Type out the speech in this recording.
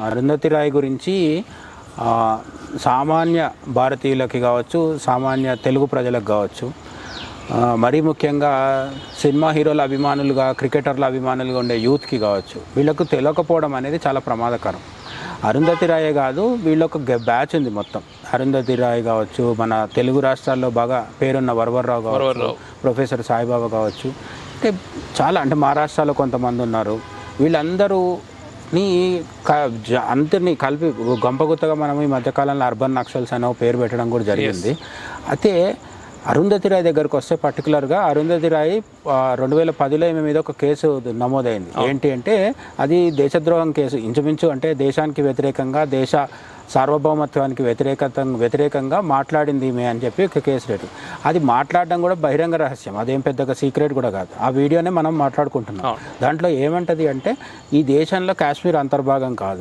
అరుంధతి రాయ్ గురించి సామాన్య భారతీయులకి కావచ్చు, సామాన్య తెలుగు ప్రజలకు కావచ్చు, మరీ ముఖ్యంగా సినిమా హీరోల అభిమానులుగా, క్రికెటర్ల అభిమానులుగా ఉండే యూత్కి కావచ్చు, వీళ్ళకు తెలియకపోవడం అనేది చాలా ప్రమాదకరం. అరుంధతి రాయే కాదు, వీళ్ళొక బ్యాచ్ ఉంది మొత్తం. అరుంధతి రాయ్ కావచ్చు, మన తెలుగు రాష్ట్రాల్లో బాగా పేరున్న వర్వర్రావు కావచ్చు, ప్రొఫెసర్ సాయిబాబా కావచ్చు, అంటే చాలా, అంటే మహారాష్ట్రలో కొంతమంది ఉన్నారు. వీళ్ళందరూని అందరినీ కలిపి గంపగుత్తగా మనం ఈ మధ్యకాలంలో అర్బన్ నక్సల్స్ అనే పేరు పెట్టడం కూడా జరిగింది. అయితే అరుంధతి రాయ్ దగ్గరకు వస్తే పర్టికులర్గా అరుంధతి రాయ్ 2010లో ఈమె మీద ఒక కేసు నమోదైంది. ఏంటి అంటే అది దేశద్రోహం కేసు, ఇంచుమించు అంటే దేశానికి వ్యతిరేకంగా, దేశ సార్వభౌమత్వానికి వ్యతిరేకంగా మాట్లాడింది ఈమె అని చెప్పి ఒక కేసు రేటు. అది మాట్లాడడం కూడా బహిరంగ రహస్యం, అదేం పెద్దగా సీక్రెట్ కూడా కాదు. ఆ వీడియోనే మనం మాట్లాడుకుంటున్నాం. దాంట్లో ఏమంటది అంటే ఈ దేశంలో కాశ్మీర్ అంతర్భాగం కాదు,